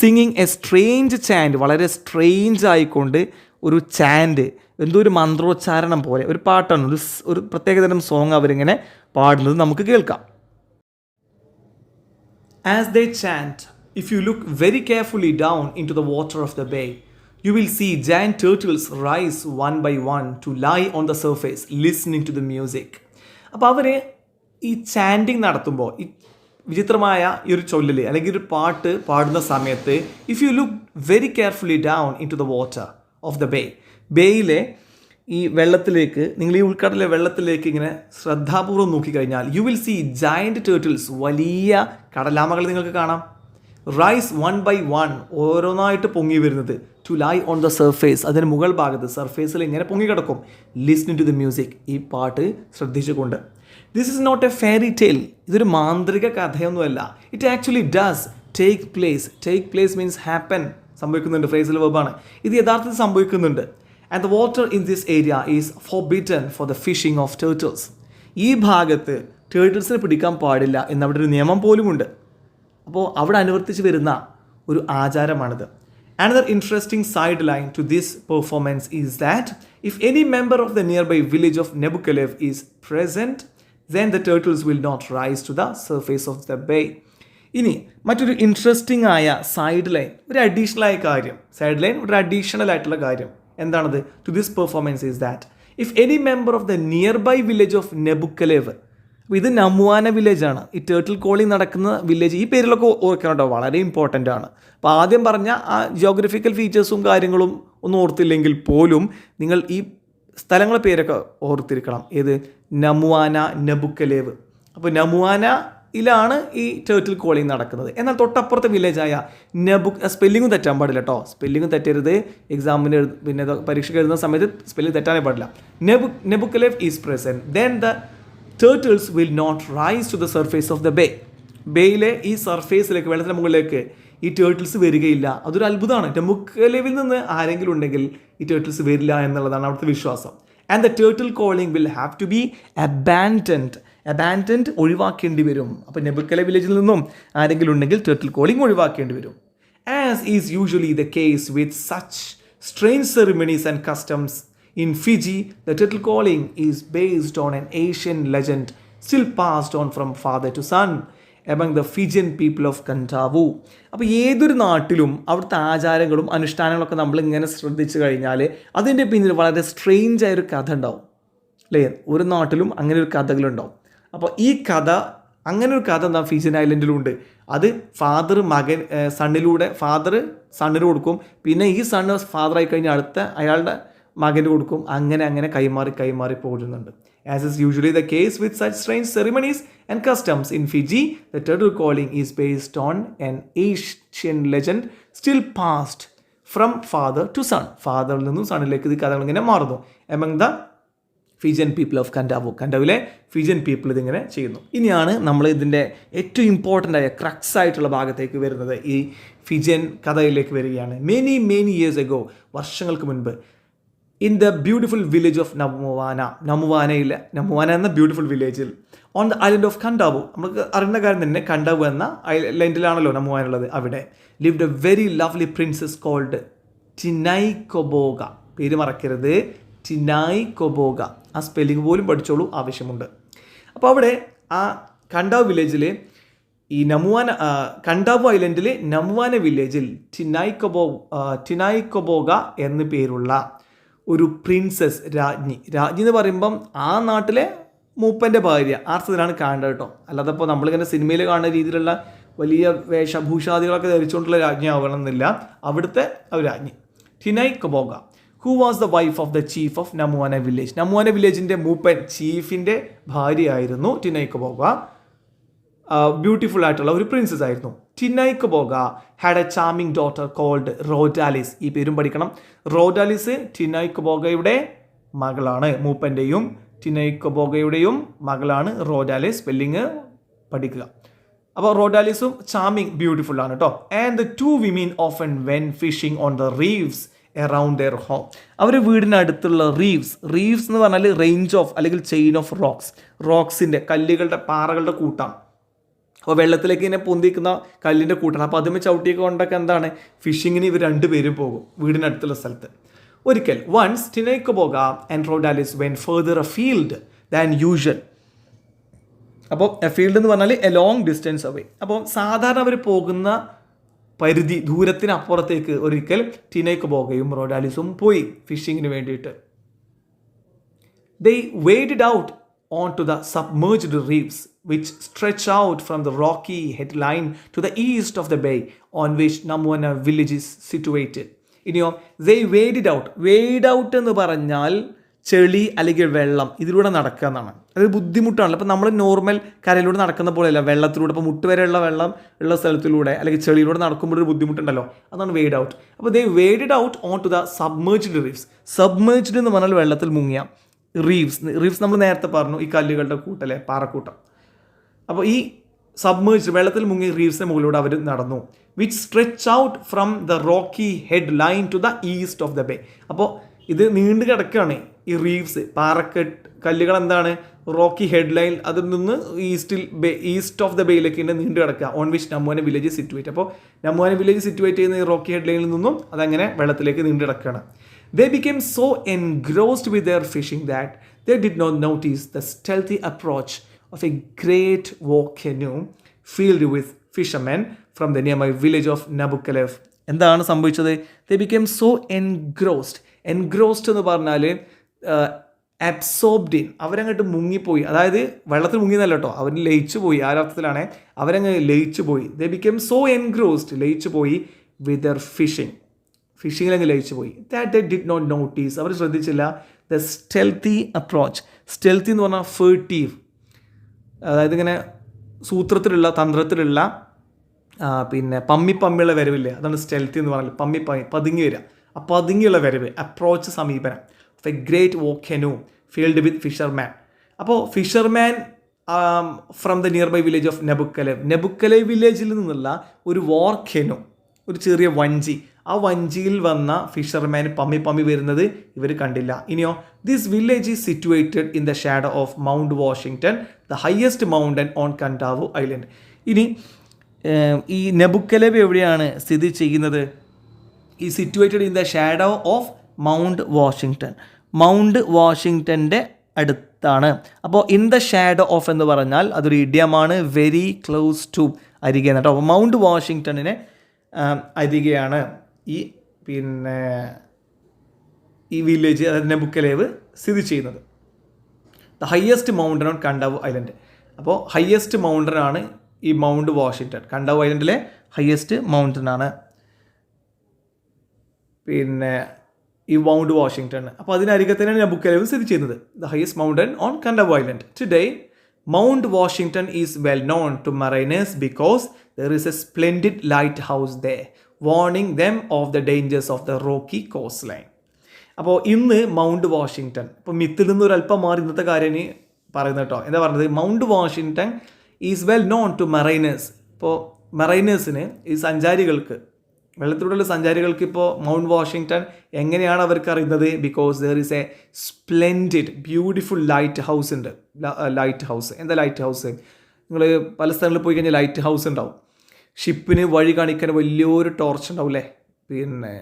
സിംഗിങ് എ സ്ട്രേഞ്ച് ചാൻഡ്, വളരെ സ്ട്രേഞ്ച് ആയിക്കൊണ്ട് ഒരു ചാൻഡ്, എന്തോ ഒരു മന്ത്രോച്ചാരണം പോലെ ഒരു പാട്ടാണ്, ഒരു പ്രത്യേകതരം സോങ് അവരിങ്ങനെ പാടുന്നത് നമുക്ക് കേൾക്കാം. As they chant, if you look very carefully down into the water of the bay, you will see giant turtles rise one by one to lie on the surface, listening to the music. അപ്പോൾ അവർ ഈ ചാൻഡിങ് നടത്തുമ്പോൾ ഈ വിചിത്രമായ ഈ ഒരു ചൊല്ലൽ അല്ലെങ്കിൽ ഒരു പാട്ട് പാടുന്ന സമയത്ത് if you look very carefully down into the water of the bay, ബേയിലെ ഈ വെള്ളത്തിലേക്ക്, നിങ്ങൾ ഈ ഉൾക്കടലിലെ വെള്ളത്തിലേക്ക് ഇങ്ങനെ ശ്രദ്ധാപൂർവ്വം നോക്കിക്കഴിഞ്ഞാൽ you will see giant turtles, വലിയ കടലാമകൾ നിങ്ങൾക്ക് കാണാം, റൈസ് വൺ ബൈ വൺ, ഓരോന്നായിട്ട് പൊങ്ങി വരുന്നത്, to lie on the surface, അതിന് മുകൾ ഭാഗത്ത് സർഫേസിൽ ഇങ്ങനെ പൊങ്ങിക്കിടക്കും, ലിസ്ണിങ് ടു ദി മ്യൂസിക്, ഈ പാട്ട് ശ്രദ്ധിച്ചുകൊണ്ട്. This is not a fairy tale, ഇതൊരു മാന്ത്രിക കഥയൊന്നുമല്ല. It actually does take place. Take place means happen, സംഭവിക്കുന്നുണ്ട്, ഫ്രേസിൽ വെർബാണ്. ഇത് യഥാർത്ഥത്തിൽ സംഭവിക്കുന്നുണ്ട്. And the water in this area is forbidden for the fishing of turtles. ഈ ഭാഗത്ത് ടേർട്ടിൽസിനെ പിടിക്കാൻ പാടില്ല എന്നവിടെ ഒരു നിയമം പോലുമുണ്ട്. അപ്പോൾ അവിടെ അനുവർത്തിച്ച് വരുന്ന ഒരു ആചാരമാണിത്. Another interesting sideline to this performance is that if any member of the nearby village of Nebuchadnezzar is present, then the turtles will not rise to the surface of the bay. ഇനി മറ്റൊരു ഇൻട്രസ്റ്റിംഗ് ആയ സൈഡ് ലൈൻ, ഒരു അഡീഷണൽ ആയ കാര്യം, സൈഡ് ലൈൻ ഒരു അഡീഷണൽ ആയിട്ടുള്ള കാര്യം എന്താണത്? To this performance is that if any member of the nearby village of Nabukelevu, അപ്പോൾ ഇത് നമുവാന വില്ലേജാണ്, ഈ ടേർട്ടിൽ കോളിംഗ് നടക്കുന്ന വില്ലേജ്. ഈ പേരിലൊക്കെ ഓർക്കണം കേട്ടോ, വളരെ ഇമ്പോർട്ടൻ്റ് ആണ്. അപ്പോൾ ആദ്യം പറഞ്ഞ ആ ജിയോഗ്രഫിക്കൽ ഫീച്ചേഴ്സും കാര്യങ്ങളും ഒന്നും ഓർത്തില്ലെങ്കിൽ പോലും നിങ്ങൾ ഈ സ്ഥലങ്ങളുടെ പേരൊക്കെ ഓർത്തിരിക്കണം. ഏത്? നമുവാന, നെബുക്കലേവ്. അപ്പോൾ നമുവാനയിലാണ് ഈ ടേർട്ടിൽ കോളിംഗ് നടക്കുന്നത്. എന്നാൽ തൊട്ടപ്പുറത്തെ വില്ലേജായ സ്പെല്ലിങ്ങും തെറ്റാൻ പാടില്ല കേട്ടോ, സ്പെല്ലിങ്ങും തെറ്റരുത്. എക്സാമിന് പിന്നെ പരീക്ഷയ്ക്ക് എഴുതുന്ന സമയത്ത് സ്പെല്ലിംഗ് തെറ്റാനേ പാടില്ല. Nabukelevu is present, then the turtles will not rise to the surface of the bay. ബേയിലെ ഈ സർഫേസിലേക്ക്, വെള്ളത്തിന് മുകളിലേക്ക് ഈ ടേർട്ടിൽസ് വരികയില്ല. അതൊരു അത്ഭുതമാണ്. നെബുക്കലേവിൽ നിന്ന് ആരെങ്കിലും ഉണ്ടെങ്കിൽ ഈ ടേർട്ടിൽസ് വരില്ല എന്നുള്ളതാണ് അവിടുത്തെ വിശ്വാസം. And the turtle calling will have to be abandoned, ഒഴിവാക്കേണ്ടി വരും. അപ്പോൾ നെബുക്കലേവ് വില്ലേജിൽ നിന്നും ആരെങ്കിലും ഉണ്ടെങ്കിൽ ടേർട്ടിൽ കോളിംഗ് ഒഴിവാക്കേണ്ടി വരും. As is usually the case with such strange ceremonies and customs in Fiji, the turtle calling is based on an ancient legend still passed on from father to son among the Fijian people of Kadavu. അപ്പോൾ ഏതൊരു നാട്ടിലും അവിടുത്തെ ആചാരങ്ങളും അനുഷ്ഠാനങ്ങളൊക്കെ നമ്മൾ ഇങ്ങനെ ശ്രദ്ധിച്ചു കഴിഞ്ഞാൽ അതിൻ്റെ പിന്നിൽ വളരെ സ്ട്രേഞ്ച് ആയൊരു കഥ ഉണ്ടാവും അല്ലേ? ഒരു നാട്ടിലും അങ്ങനെ ഒരു കഥകളുണ്ടാവും. അപ്പോൾ ഈ കഥ, അങ്ങനെ ഒരു കഥ എന്താ ഫിജിയൻ ഐലൻഡിലുണ്ട്. അത് ഫാദർ സണ്ണിന് കൊടുക്കും, പിന്നെ ഈ സണ്ണ് ഫാദറായി കഴിഞ്ഞാൽ അടുത്ത അയാളുടെ മകന് കൊടുക്കും, അങ്ങനെ കൈമാറി പോകുന്നുണ്ട്. As is usually the case with such strange ceremonies and customs in Fiji, the turtle calling is based on an ancient legend still passed from father to son. ഫാദറിൽ നിന്നും സണ്ണിലേക്ക് ഇത് കഥകൾ ഇങ്ങനെ മാറുന്നു. among the Fijian people of Kadavu. കണ്ടാവിലെ ഫിജിയൻ പീപ്പിൾ ഇതിങ്ങനെ ചെയ്യുന്നു. ഇനിയാണ് നമ്മൾ ഇതിൻ്റെ ഏറ്റവും ഇമ്പോർട്ടൻ്റ് ആയ ക്രക്സ് ആയിട്ടുള്ള ഭാഗത്തേക്ക് വരുന്നത്. ഈ ഫിജിയൻ കഥയിലേക്ക് വരികയാണ്. മെനി ഇയേഴ്സ് എഗോ, വർഷങ്ങൾക്ക് മുൻപ്, in the beautiful village of നമുവാന എന്ന ബ്യൂട്ടിഫുൾ വില്ലേജിൽ ഓൺ ദ ഐലൻഡ് ഓഫ് കണ്ടാവു, നമുക്ക് അറിയുന്ന കാര്യം തന്നെ, കണ്ടാവു എന്ന ഐലൻഡിലാണല്ലോ നമുവാന ഉള്ളത്. അവിടെ lived a very lovely princess called Tinaicoboga. പേര് മറക്കരുത്, ടിനൈക്കൊബോഗ. ആ സ്പെല്ലിംഗ് പോലും പഠിച്ചോളൂ, ആവശ്യമുണ്ട്. അപ്പോൾ അവിടെ ആ കണ്ടാവു വില്ലേജിൽ, ഈ കണ്ടാവു ഐലൻഡിൽ നമുവാന വില്ലേജിൽ ടിനൈക്കൊബോഗ എന്ന് പേരുള്ള ഒരു പ്രിൻസസ്, രാജ്ഞി എന്ന് പറയുമ്പം ആ നാട്ടിലെ മൂപ്പൻ്റെ ഭാര്യ, അർത്ഥത്തിലാണ് കാണേണ്ടത് കേട്ടോ. അല്ലാതെ ഇപ്പോൾ നമ്മളിങ്ങനെ സിനിമയിൽ കാണുന്ന രീതിയിലുള്ള വലിയ വേഷഭൂഷാദികളൊക്കെ ധരിച്ചുകൊണ്ടുള്ള രാജ്ഞി ആവണമെന്നില്ല. അവിടുത്തെ ഒരു രാജ്ഞി Tinaicoboga, who was the wife of the chief of Namuana village. Namuana വില്ലേജിൻ്റെ മൂപ്പൻ, ചീഫിൻ്റെ ഭാര്യയായിരുന്നു ടിനൈക്കൊബോഗ. ബ്യൂട്ടിഫുൾ ആയിട്ടുള്ള ഒരു പ്രിൻസസ് ആയിരുന്നു. Tinaicoboga had a charming daughter called Raudalice. ഈ പേരും പഠിക്കണം. റോഡാലിസ് ടിനൈക്കൊബോഗയുടെ മകളാണ്, മൂപ്പൻ്റെയും ടിനൈക്കൊബോഗയുടെയും മകളാണ് റോഡാലിസ്. സ്പെല്ലിങ് പഠിക്കുക. അപ്പോൾ റോഡാലിസും ചാമിങ്, ബ്യൂട്ടിഫുൾ ആണ് കേട്ടോ. And the two women often went fishing on the reefs around their home. അവർ വീടിനടുത്തുള്ള റീവ്സ് എന്ന് പറഞ്ഞാൽ റേഞ്ച് ഓഫ് അല്ലെങ്കിൽ ചെയിൻ ഓഫ് റോക്സിൻ്റെ, പാറകളുടെ കൂട്ടാണ്. അപ്പോൾ വെള്ളത്തിലേക്ക് ഇങ്ങനെ പൊന്തിക്കുന്ന കല്ലിൻ്റെ കൂട്ടാണ്. അപ്പോൾ അതുമേ ചവിട്ടിയൊക്കെ കൊണ്ടൊക്കെ എന്താണ്, ഫിഷിങ്ങിന് ഇവർ രണ്ടുപേരും പോകും വീടിനടുത്തുള്ള സ്ഥലത്ത്. ഒരിക്കൽ once Tinaicoboga and Raudalice went farther afield than usual. അപ്പോൾ എ ഫീൽഡ് എന്ന് പറഞ്ഞാൽ എ ലോങ് ഡിസ്റ്റൻസ് അവേ. അപ്പോൾ സാധാരണ അവർ പോകുന്ന പരിധി ദൂരത്തിനപ്പുറത്തേക്ക് ഒരിക്കൽ ടിനയ്ക്കുബോഗയും റോഡാലിസും പോയി ഫിഷിങ്ങിന് വേണ്ടിയിട്ട്. They waded out onto the submerged reefs which stretch out from the rocky headline to the east of the bay on which Namuana village is situated. ഇനിയോ they waded out. wade out എന്ന് പറഞ്ഞാൽ ചെളി അല്ലെങ്കിൽ വെള്ളം ഇതിലൂടെ നടക്കുക എന്നാണ്. അത് ബുദ്ധിമുട്ടാണല്ലോ. അപ്പോൾ നമ്മൾ നോർമൽ കരയിലൂടെ നടക്കുന്ന പോലെയല്ല, വെള്ളത്തിലൂടെ ഇപ്പോൾ മുട്ട് വരെയുള്ള വെള്ളം ഉള്ള സ്ഥലത്തിലൂടെ അല്ലെങ്കിൽ ചെളിയിലൂടെ നടക്കുമ്പോൾ ഒരു ബുദ്ധിമുട്ടുണ്ടല്ലോ, അതാണ് വേഡ് ഔട്ട്. അപ്പോൾ they waded out onto the submerged reefs. submerged എന്ന് പറഞ്ഞാൽ വെള്ളത്തിൽ മുങ്ങിയ. റീഫ്സ് നമ്മൾ നേരത്തെ പറഞ്ഞു, ഈ കല്ലുകളുടെ കൂട്ടല്ലേ, പാറക്കൂട്ടം. അപ്പോൾ ഈ സബ്മേർജ് വെള്ളത്തിൽ മുങ്ങി റീഫ്സിന് മുകളിലൂടെ അവർ നടന്നു. Which stretch out from the rocky head line to the east of the bay. അപ്പോൾ ഇത് നീണ്ടു കിടക്കുകയാണ്. ഈ റീഫ്സ് കല്ലുകൾ എന്താണ്, റോക്കി ഹെഡ് ലൈൻ, അതിൽ നിന്ന് ഈസ്റ്റ് ഓഫ് ദ ബേയിലേക്ക് നീണ്ടു കിടക്കുക. On which Namuana village situate. അപ്പോൾ നമ്മുവാന വില്ലേജ് സിറ്റുവേറ്റ് ചെയ്യുന്ന ഈ റോക്കി ഹെഡ് ലൈനിൽ നിന്നും അതങ്ങനെ വെള്ളത്തിലേക്ക് നീണ്ടു കിടക്കുകയാണ്. They became so engrossed with their fishing that they did not notice the stealthy approach of a great war canoe filled with fishermen from the nearby village of Nabukkalev. എന്താണ് സംഭവിച്ചത്? They became so engrossed. Engrossed എന്ന് പറഞ്ഞാൽ absorbed in. അവരങ്ങോട്ട് മുങ്ങിപ്പോയി. അതായത് വെള്ളത്തിൽ മുങ്ങിയെന്നല്ല കേട്ടോ, അവർ ലയിച്ചു പോയി. ആ അർത്ഥത്തിലാണ് അവരങ്ങ് ലയിച്ചു പോയി. They became so engrossed, ലയിച്ചു പോയി with their fishing. ഫിഷിങ്ങിലങ്ങ് ലയിച്ചു പോയി. That they did not notice. അവർ ശ്രദ്ധിച്ചില്ല ദ സ്റ്റെൽത്തി അപ്രോച്ച്. സ്റ്റെൽത്തി എന്ന് പറഞ്ഞാൽ ഫേർട്ടീവ്, അതായത് ഇങ്ങനെ സൂത്രത്തിലുള്ള തന്ത്രത്തിലുള്ള പിന്നെ പമ്മിയുള്ള വരവില്ലേ, അതാണ് സ്റ്റെൽത്തി എന്ന് പറഞ്ഞാൽ. പതുങ്ങി വരിക, ആ പതുങ്ങിയുള്ള വരവ്, അപ്രോച്ച്, സമീപനം. Of a great volcano field with fisherman. അപ്പോൾ fisherman from the nearby village of Nabukelevu വില്ലേജിൽ നിന്നുള്ള ഒരു വോൾക്കനോ, ഒരു ചെറിയ വഞ്ചി, ആ വഞ്ചിയിൽ വന്ന ഫിഷർമാൻ പമ്മി വരുന്നത് ഇവർ കണ്ടില്ല. ഇനിയോ this village is situated in the shadow of Mount Washington, the highest mountain on Kadavu island. ഇനി ഈ നെബുക്കലേവ് എവിടെയാണ് സ്ഥിതി ചെയ്യുന്നത്? ഈ situated in the shadow of Mount Washington. Mount വാഷിങ്ടൻ്റെ അടുത്താണ്. അപ്പോൾ ഇൻ ദ ഷാഡോ ഓഫ് എന്ന് പറഞ്ഞാൽ അതൊരു ഇഡിയമാണ്, വെരി ക്ലോസ് ടു, അരികെ കേട്ടോ. അപ്പോൾ മൗണ്ട് വാഷിങ്ടണിനെ അരികെയാണ് പിന്നെ ഈ വില്ലേജ്, അതായത് നെബുക്കലേവ് സ്ഥിതി ചെയ്യുന്നത്. The highest mountain on Kadavu island. അപ്പോൾ ഹയസ്റ്റ് മൗണ്ടനാണ് ഈ മൗണ്ട് വാഷിങ്ടൺ. കണ്ടാവു ഐലൻഡിലെ ഹയസ്റ്റ് മൗണ്ടനാണ് പിന്നെ ഈ മൗണ്ട് വാഷിങ്ടൺ. അപ്പോൾ അതിനരികെ തന്നെയാണ് നെബുക്കലേവ് സ്ഥിതി ചെയ്യുന്നത്. The highest mountain on Kadavu island. Today Mount Washington is well known to mariners because there is a splendid lighthouse there, warning them of the dangers of the rocky coastline. അപ്പോൾ ഇന്ന് മൗണ്ട് വാഷിങ്ടൺ, ഇപ്പോൾ മിത്തിൽ നിന്ന് ഒരല്പം മാറി ഇന്നത്തെ കാര്യം പറയുന്നത് കേട്ടോ. എന്താ പറഞ്ഞത്? Mount Washington is well known to mariners. ഇപ്പോൾ മറൈനേഴ്സിന്, ഈ സഞ്ചാരികൾക്ക്, വെള്ളത്തിലൂടെയുള്ള സഞ്ചാരികൾക്ക് ഇപ്പോൾ മൗണ്ട് വാഷിങ്ടൺ എങ്ങനെയാണ് അവർക്ക് അറിയുന്നത്? Because there is A splendid beautiful light house ഉണ്ട്. ലൈറ്റ് ഹൗസ് എന്താ? ലൈറ്റ് ഹൗസ് നിങ്ങൾ പല സ്ഥലങ്ങളിൽ പോയി കഴിഞ്ഞാൽ ലൈറ്റ് ഹൗസ് ഉണ്ടാവും. ഷിപ്പിന് വഴി കാണിക്കാൻ വലിയൊരു ടോർച്ച് ഉണ്ടാവും അല്ലേ. പിന്നെ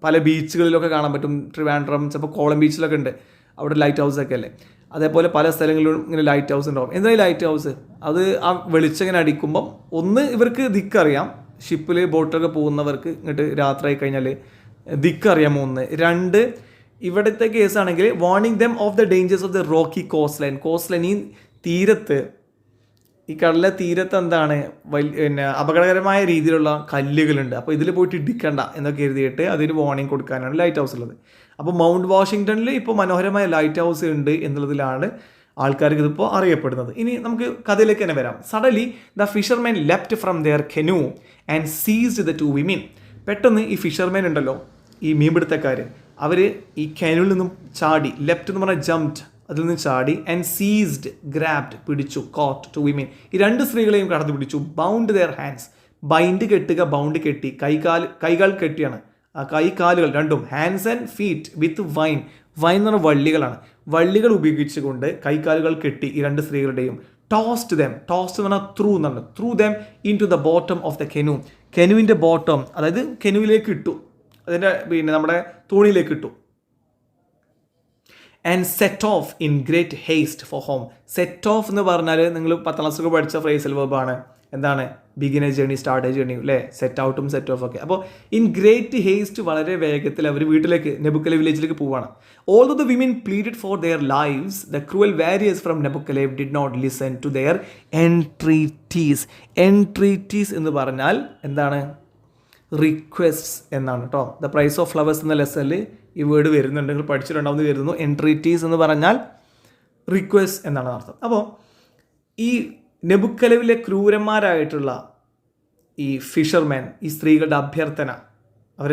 പല ബീച്ചുകളിലൊക്കെ കാണാൻ പറ്റും. ട്രിവാൻഡ്രം, ചിലപ്പോൾ കോളം ബീച്ചിലൊക്കെ ഉണ്ട്, അവിടെ ലൈറ്റ് ഹൗസൊക്കെ അല്ലേ. അതേപോലെ പല സ്ഥലങ്ങളിലും ഇങ്ങനെ ലൈറ്റ് ഹൗസ് ഉണ്ടാവും. എന്താ ഈ ലൈറ്റ് ഹൗസ്? അത് ആ വെളിച്ചം ഇങ്ങനെ അടിക്കുമ്പം ഒന്ന് ഇവർക്ക് ദിക്കറിയാം, ഷിപ്പിൽ ബോട്ടൊക്കെ പോകുന്നവർക്ക് ഇങ്ങോട്ട് രാത്രി ആയി കഴിഞ്ഞാൽ ദിക്കറിയാമോ ഒന്ന്. രണ്ട്, ഇവിടുത്തെ കേസാണെങ്കിൽ warning them of the dangers of the rocky coastline. Coastline, ഈ തീരത്ത്, ഈ കടലിലെ തീരത്ത് എന്താണ് പിന്നെ അപകടകരമായ രീതിയിലുള്ള കല്ലുകളുണ്ട്. അപ്പോൾ ഇതിൽ പോയിട്ട് ഇടിക്കണ്ട എന്നൊക്കെ എഴുതിയിട്ട് അതിന് വാർണിംഗ് കൊടുക്കാനാണ് ലൈറ്റ് ഹൗസ് ഉള്ളത്. അപ്പോൾ മൗണ്ട് വാഷിങ്ടണിൽ ഇപ്പോൾ മനോഹരമായ ലൈറ്റ് ഹൗസ് ഉണ്ട് എന്നുള്ളതിലാണ് ആൾക്കാർക്ക് ഇതിപ്പോൾ അറിയപ്പെടുന്നത്. ഇനി നമുക്ക് കഥയിലേക്ക് തന്നെ വരാം. Suddenly the fisherman left from their canoe and seized the two women. പെട്ടെന്ന് ഈ ഫിഷർമാൻ ഉണ്ടല്ലോ, ഈ മീൻപിടുത്തക്കാർ, അവർ ഈ കെനുവിൽ നിന്നും ചാടി. ലെഫ്റ്റ് എന്ന് പറഞ്ഞാൽ ജംപ്ഡ്, അതിൽ നിന്ന് ചാടി. ആൻഡ് സീസ്ഡ്, ഗ്രാബ്ഡ്, പിടിച്ചു. കോട്ട്, ടു വിമൻ, ഈ രണ്ട് സ്ത്രീകളെയും കടന്നു പിടിച്ചു. ബൗണ്ട് ദെയർ ഹാൻഡ്സ്, ബൈൻഡ് കെട്ടുക, ബൗണ്ട് കെട്ടി. കൈകാൽ കെട്ടിയാണ്, ആ കൈകാലുകൾ രണ്ടും. Hands and feet with wine. Wine എന്ന് പറഞ്ഞാൽ വള്ളികളാണ്. വള്ളികൾ ഉപയോഗിച്ചുകൊണ്ട് കൈകാലുകൾ കെട്ടി ഈ രണ്ട് സ്ത്രീകളുടെയും. ടോസ്റ്റ് ദം, ടോസ്റ്റ് എന്ന് പറഞ്ഞാൽ ത്രൂ എന്നാണ്. Threw them into the bottom of the canoe. കെനുവിൻ്റെ ബോട്ടം, അതായത് കെനുവിലേക്ക് ഇട്ടു, അതിൻ്റെ പിന്നെ നമ്മുടെ തോണിയിലേക്ക് ഇട്ടു. And set off in great haste for home. Set off എന്ന് പറഞ്ഞാൽ നിങ്ങൾ 10ാം ക്ലാസ്സൊക്കെ പഠിച്ച ഫ്രേസൽ വെർബാണ്. എന്താണ്? Begin a journey, start a journey അല്ലേ? സെറ്റ് ഔട്ടും സെറ്റ് ഓഫ് ഒക്കെ. അപ്പോൾ ഇൻ ഗ്രേറ്റ് ഹേസ്റ്റ് വളരെ വേഗത്തിൽ അവർ വീട്ടിലേക്ക് നെബുക്കലെ വില്ലേജിലേക്ക് പോവാണ്. Although the women pleaded for their lives, the cruel warriors from Nabukelevu did not listen to their entreaties. Entreaties എന്ന് പറഞ്ഞാൽ എന്താണ്? റിക്വസ്റ്റ്സ് എന്നാണ് കേട്ടോ. ദ പ്രൈസ് ഓഫ് ഫ്ലവേഴ്സ് എന്ന ലെസണിൽ ഈ വേർഡ് വരുന്നുണ്ട്, നിങ്ങൾ പഠിച്ചിട്ടുണ്ടാവുന്ന വരുന്നു. എൻട്രീറ്റീസ് എന്ന് പറഞ്ഞാൽ റിക്വസ്റ്റ് എന്നാണ് അർത്ഥം. അപ്പോൾ ഈ നെബുക്കലേവിലെ ക്രൂരന്മാരായിട്ടുള്ള ഈ ഫിഷർമാൻ, ഈ സ്ത്രീകളുടെ അഭ്യർത്ഥന, അവർ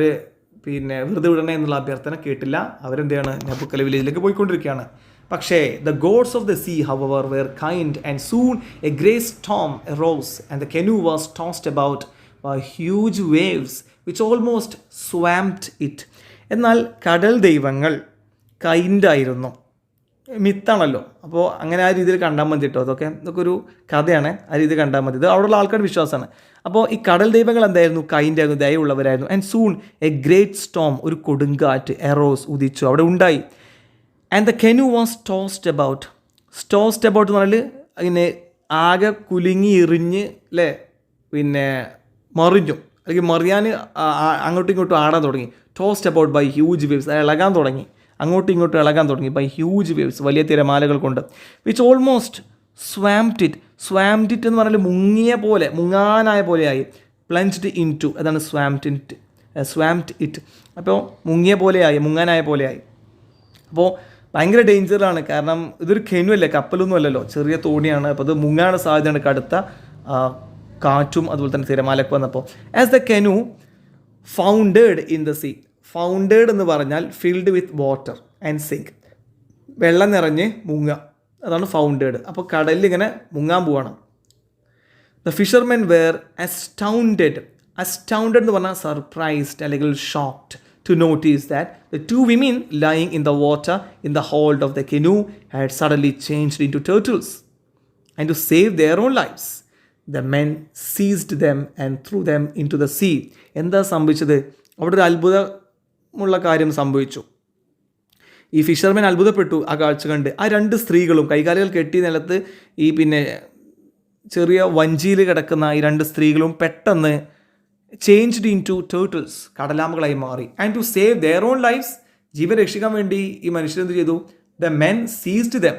വെറുതെ വിടണേ എന്നുള്ള അഭ്യർത്ഥന കേട്ടില്ല. അവരെന്ത് ചെയ്യാണ്? നെബുക്കലേവ് വില്ലേജിലേക്ക് പോയിക്കൊണ്ടിരിക്കുകയാണ്. പക്ഷേ the gods of the sea however were kind and soon a great storm arose and the canoe was tossed about by huge waves which almost swamped it. എന്നാൽ കടൽ ദൈവങ്ങൾ കൈൻഡായിരുന്നു. മിത്താണല്ലോ, അപ്പോൾ അങ്ങനെ ആ രീതിയിൽ കണ്ടാൽ മതി കേട്ടോ. ഇതൊക്കെ ഒരു കഥയാണ്, ആ രീതിയിൽ കണ്ടാൽ മതി. ഇത് അവിടെയുള്ള ആൾക്കാരുടെ വിശ്വാസമാണ്. അപ്പോൾ ഈ കടൽ ദൈവങ്ങൾ എന്തായിരുന്നു? കൈൻഡായിരുന്നു, ദയവുള്ളവരായിരുന്നു. And soon a great storm, ഒരു കൊടുങ്കാറ്റ്, എറോസ് ഉദിച്ചു, അവിടെ ഉണ്ടായി. And the canoe was tossed about. Tossed about എന്ന് പറഞ്ഞാൽ അങ്ങനെ ആകെ കുലുങ്ങി എറിഞ്ഞ് അല്ലേ, മറിഞ്ഞു, അല്ലെങ്കിൽ മറിയാൻ അങ്ങോട്ടും ഇങ്ങോട്ടും ആടാൻ തുടങ്ങി. Tossed about by huge waves, ഇളകാൻ തുടങ്ങി, അങ്ങോട്ടും ഇങ്ങോട്ടും ഇളകാൻ തുടങ്ങി. ബൈ ഹ്യൂജ് വേവ്സ്, വലിയ തിരമാലകൾ കൊണ്ട്. Which almost swamped it. Swamped it എന്ന് പറഞ്ഞാൽ മുങ്ങിയ പോലെ, മുങ്ങാനായ പോലെയായി. പ്ലഞ്ച്ഡ് ഇൻ ടു, അതാണ് സ്വാംപ്ഡ് ഇറ്റ്. അപ്പോൾ മുങ്ങിയ പോലെയായി, മുങ്ങാനായ പോലെയായി. അപ്പോൾ ഭയങ്കര ഡേഞ്ചറാണ്. കാരണം ഇതൊരു കെനു അല്ലേ, കപ്പലൊന്നും അല്ലല്ലോ, ചെറിയ തോണിയാണ്. അപ്പോൾ അത് മുങ്ങാനുള്ള സാധ്യതയാണ് കടുത്ത കാറ്റും അതുപോലെ തന്നെ തിരമാലക്ക് വന്നപ്പോൾ. As the canoe foundered in the sea. Foundered എന്ന് പറഞ്ഞാൽ filled with water and sink, വെള്ളം നിറഞ്ഞ് മുങ്ങുക, അതാണ് ഫൗണ്ടേഡ്. അപ്പോൾ കടലിൽ ഇങ്ങനെ മുങ്ങാൻ പോവാണ്. The fishermen were astounded. Astounded എന്ന് പറഞ്ഞാൽ സർപ്രൈസ്ഡ് അല്ലെങ്കിൽ shocked to notice that the two women lying in the water in the hold of the canoe had suddenly changed into turtles. And to save their own lives, the men seized them and threw them into the sea. എന്താ സംഭവിച്ചത്? അവിടെ ഒരു അത്ഭുതമുള്ള കാര്യം സംഭവിച്ചു. ഈ ഫിഷർമാൻ അത്ഭുതപ്പെട്ടു ആ കാഴ്ച കണ്ട്. ആ രണ്ട് സ്ത്രീകളും കൈകാലുകൾ കെട്ടി നിലത്ത് ഈ ചെറിയ വഞ്ചിയിൽ കിടക്കുന്ന ഈ രണ്ട് സ്ത്രീകളും പെട്ടെന്ന് ചേഞ്ച്ഡ് ഇൻ ടു ടേർട്ടിൽസ്, കടലാമകളായി മാറി. And to save their own lives, ജീവൻ രക്ഷിക്കാൻ വേണ്ടി ഈ മനുഷ്യരെന്ത് ചെയ്തു? The men seized them.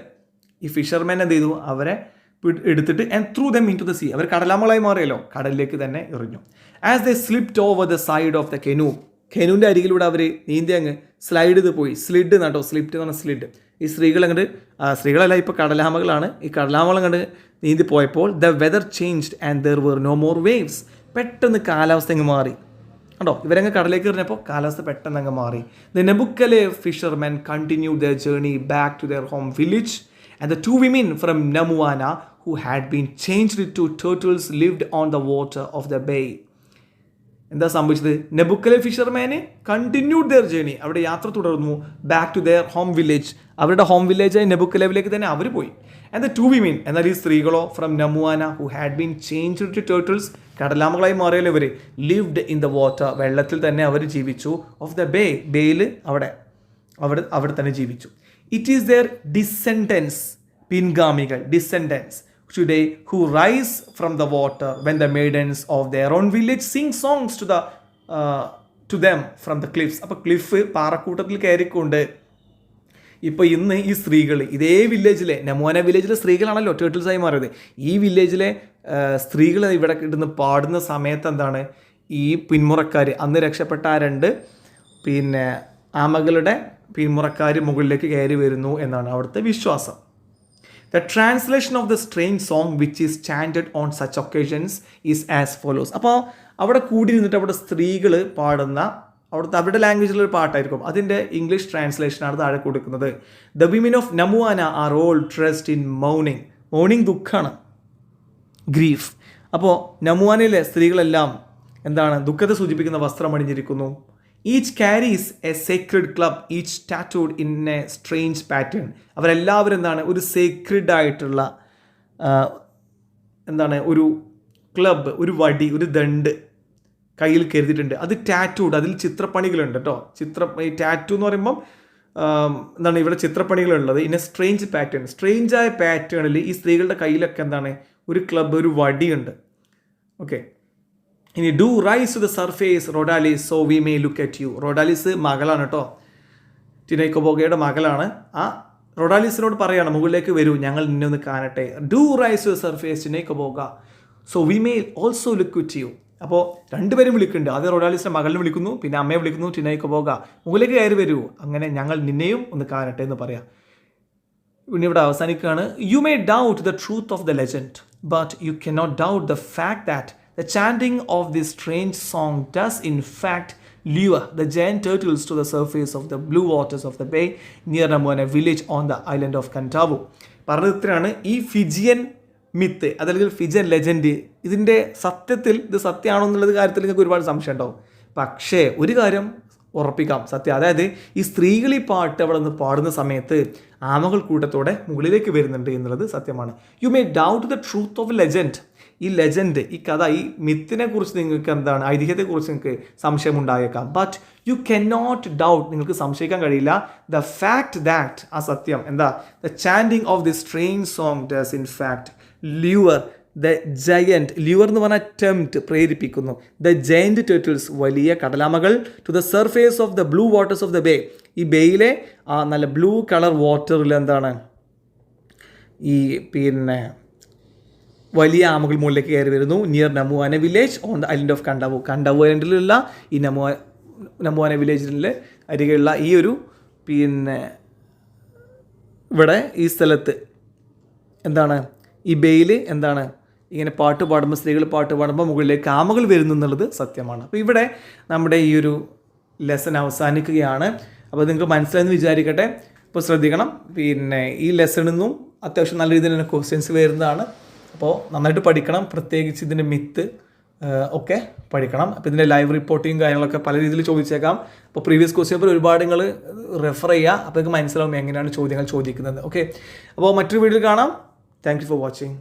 ഈ ഫിഷർമെൻ എന്ത് ചെയ്തു? അവരെ എടുത്തിട്ട് and threw them into the sea, അവർ കടലാമകളായി മാറിയല്ലോ, കടലിലേക്ക് തന്നെ എറിഞ്ഞു. As they slipped over the side of the canoe. കെനുവിൻ്റെ അരികിലൂടെ അവർ നീന്തി അങ്ങ് സ്ലൈഡ് ചെയ്ത് പോയി. സ്ലിഡ് എന്നാട്ടോ, സ്ലിപ്ഡ് എന്ന് പറഞ്ഞാൽ സ്ലിഡ്. ഈ സ്ത്രീകൾ അങ്ങോട്ട്, സ്ത്രീകളല്ല, ഇപ്പോൾ കടലാമകളാണ്. ഈ കടലാമകൾ അങ്ങോട്ട് നീന്തി പോയപ്പോൾ the weather changed and there were no more waves. പെട്ടെന്ന് കാലാവസ്ഥ അങ്ങ് മാറി കണ്ടോ. ഇവരങ്ങ് കടലേക്ക് എറിഞ്ഞപ്പോൾ കാലാവസ്ഥ പെട്ടെന്ന് അങ്ങ് മാറി. The Nabukelevu fishermen continued their journey back to their home village and the two women from Namuana who had been changed to turtles lived on the water of the bay. എന്താ സംഭവിച്ചത്? നെബുക്കലേവ് ഫിഷർമാന് കണ്ടിന്യൂഡ് ദെയർ ജേർണി, അവിടെ യാത്ര തുടർന്നു. Back to their home village, അവരുടെ ഹോം വില്ലേജായ നെബുക്കലേവിലേക്ക് തന്നെ അവർ പോയി. ആൻഡ് ദ ടു വിമൻ, എന്നാൽ ഈ സ്ത്രീകളോ, from Namuana who had been changed to turtles, കടലാമകളായി മാറിയല്ലോ ഇവർ. ലിവ്ഡ് ഇൻ ദ വാട്ടർ, വെള്ളത്തിൽ തന്നെ അവർ ജീവിച്ചു. ഓഫ് ദ ബേ, ബേയിൽ അവിടെ തന്നെ ജീവിച്ചു. ഇറ്റ് ഈസ് ദെയർ ഡിസെൻഡൻസ്, പിൻഗാമികൾ, descendants today who rise from the water when the maidens of their own village sing songs to them from the cliffs. അപ്പോൾ ക്ലിഫ് പാറക്കൂട്ടത്തിൽ കയറിക്കൊണ്ട് ഇപ്പോൾ ഇന്ന് ഈ സ്ത്രീകൾ ഇതേ വില്ലേജിലെ, നമോന വില്ലേജിലെ സ്ത്രീകളാണല്ലോ ടേർട്ടിൽസായി മാറിയത്. ഈ വില്ലേജിലെ സ്ത്രീകൾ ഇവിടെ കിട്ടുന്ന പാടുന്ന സമയത്ത് എന്താണ്, ഈ പിന്മുറക്കാർ, അന്ന് രക്ഷപ്പെട്ട ആ രണ്ട് ആമകളുടെ പിന്മുറക്കാർ മുകളിലേക്ക് കയറി വരുന്നു എന്നാണ് അവിടുത്തെ വിശ്വാസം. The translation of the strange song which is chanted on such occasions is as follows. അപ്പോൾ അവിടെ കൂടി നിന്നിട്ട് അവിടെ സ്ത്രീകൾ പാടുന്ന അവരുടെ ലാംഗ്വേജിലൊരു പാട്ടായിരിക്കും. അതിൻ്റെ ഇംഗ്ലീഷ് ട്രാൻസ്ലേഷനാണ് താഴെ കൊടുക്കുന്നത്. The women of Namuana are all dressed in മൗണിങ്. മൗണിങ് ദുഃഖമാണ്, ഗ്രീഫ്. അപ്പോൾ നമുവാനയിലെ സ്ത്രീകളെല്ലാം എന്താണ്, ദുഃഖത്തെ സൂചിപ്പിക്കുന്ന വസ്ത്രം അണിഞ്ഞിരിക്കുന്നു. Each carries a sacred club each tattooed in a strange pattern. അവരെല്ലാവരും എന്താണ്, ഒരു സേക്രഡ് ആയിട്ടുള്ള ഒരു ക്ലബ്, ഒരു വടി, ഒരു ദണ്ട് കയ്യിൽ കരുതിയിട്ടുണ്ട്. അത് ടാറ്റൂഡ്, അതിൽ ചിത്രപ്പണികളുണ്ട് കേട്ടോ. ഈ ടാറ്റു എന്ന് പറയുമ്പം എന്താണ് ഇവിടെ ചിത്രപ്പണികളുള്ളത് ഇൻ എ സ്ട്രേഞ്ച് പാറ്റേൺ. സ്ട്രേഞ്ചായ പാറ്റേണിൽ ഈ സ്ത്രീകളുടെ കയ്യിലൊക്കെ എന്താണ് ഒരു ക്ലബ്ബ്, ഒരു വടിയുണ്ട്. ഓക്കെ, ഇനി do rise to the surface Raudalice so we may look at you. റോഡാലിസ് മകളാണ് കേട്ടോ, ടിനൈക്കോബോഗയുടെ മകളാണ്. ആ റോഡാലിസിനോട് പറയാണ് മുകളിലേക്ക് വരൂ, ഞങ്ങൾ നിന്നെ ഒന്ന് കാണട്ടെ. Do rise to the surface Tinaicoboga so we may also look at you. അപ്പോൾ രണ്ടുപേരും വിളിക്കുന്നുണ്ട്. ആദ്യം റോഡാലിസിൻ്റെ മകളിനെ വിളിക്കുന്നു, പിന്നെ അമ്മയെ വിളിക്കുന്നു, ടിനൈക്കോബോഗ മുകളിലേക്ക് കയറി വരൂ, അങ്ങനെ ഞങ്ങൾ നിന്നെയും ഒന്ന് കാണട്ടെ എന്ന് പറയാം. പിന്നെ ഇവിടെ അവസാനിക്കുകയാണ്. You may doubt the truth of the legend but you cannot doubt the fact that the chanting of this strange song does in fact lure the giant turtles to the surface of the blue waters of the bay near Namuane village on the island of Kadavu. പറഞ്ഞത് ഇത്രയാണ്. ഈ ഫിജിയൻ മിത്ത് അതല്ലെങ്കിൽ ഫിജിയൻ ലെജൻഡ് ഇതിൻ്റെ സത്യത്തിൽ ഇത് സത്യമാണോ എന്നുള്ളത് കാര്യത്തിൽ നിങ്ങൾക്ക് ഒരുപാട് സംശയം ഉണ്ടാവും. പക്ഷേ ഒരു കാര്യം ഉറപ്പിക്കാം, സത്യം. അതായത് ഈ സ്ത്രീകൾ ഈ പാട്ട് അവിടെ നിന്ന് പാടുന്ന സമയത്ത് ആമകൾ കൂട്ടത്തോടെ മുകളിലേക്ക് വരുന്നുണ്ട് എന്നുള്ളത് സത്യമാണ്. You may doubt the truth of legend. ഈ ലെജൻഡ്, ഈ കഥ, ഈ മിത്തിനെ കുറിച്ച് നിങ്ങൾക്ക് എന്താണ്, ഐതിഹ്യത്തെക്കുറിച്ച് നിങ്ങൾക്ക് സംശയം ഉണ്ടായേക്കാം. ബട്ട് യു കനോട്ട് ഡൗട്ട്, നിങ്ങൾക്ക് സംശയിക്കാൻ കഴിയില്ല, ദ ഫാക്ട് ദാറ്റ്, ആ സത്യം എന്താ, the chanting of the strange song does in fact lure the giant. Lure എന്ന് പറഞ്ഞാൽ ടെംപ്റ്റ്, പ്രേരിപ്പിക്കുന്നു. ദ ജയൻറ്റ് ടേർട്ടിൽസ്, വലിയ കടലാമകൾ, to the surface of the blue waters of the bay. ഈ ബേയിലെ ആ നല്ല ബ്ലൂ കളർ വാട്ടറിൽ എന്താണ് ഈ പിന്നെ വലിയ ആമകൾ മുകളിലേക്ക് കയറി വരുന്നു. Near Namuana village on the island of Kadavu. Kadavu ഐലൻഡിലുള്ള ഈ നമുവാന വില്ലേജിലെ അരികെയുള്ള ഈ ഒരു പിന്നെ ഇവിടെ ഈ സ്ഥലത്ത് എന്താണ് ഈ ബേയിൽ എന്താണ് ഇങ്ങനെ പാട്ട് പാടുമ്പോൾ, സ്ത്രീകൾ പാട്ട് പാടുമ്പോൾ മുകളിലേക്ക് ആമകൾ വരുന്നു എന്നുള്ളത് സത്യമാണ്. അപ്പോൾ ഇവിടെ നമ്മുടെ ഈ ഒരു ലെസൺ അവസാനിക്കുകയാണ്. അപ്പോൾ നിങ്ങൾക്ക് മനസ്സിലായെന്ന് വിചാരിക്കട്ടെ. അപ്പോൾ ശ്രദ്ധിക്കണം, പിന്നെ ഈ ലെസണിൽ നിന്നും അത്യാവശ്യം നല്ല രീതിയിൽ തന്നെ ക്വസ്റ്റ്യൻസ് വരുന്നതാണ്. അപ്പോൾ നന്നായിട്ട് പഠിക്കണം, പ്രത്യേകിച്ച് ഇതിൻ്റെ മിത്ത് ഒക്കെ പഠിക്കണം. അപ്പോൾ ഇതിൻ്റെ ലൈവ് റിപ്പോർട്ടിങ് കാര്യങ്ങളൊക്കെ പല രീതിയിൽ ചോദിച്ചേക്കാം. അപ്പോൾ പ്രീവിയസ് ക്വസ്റ്റ്യൻ പേപ്പർ ഒരുപാട് നിങ്ങൾ റെഫർ ചെയ്യുക, അപ്പോൾ നിങ്ങൾക്ക് മനസ്സിലാവും എങ്ങനെയാണ് ചോദ്യങ്ങൾ ചോദിക്കുന്നത്. ഓക്കെ, അപ്പോൾ മറ്റൊരു വീഡിയോയിൽ കാണാം. Thank you for watching.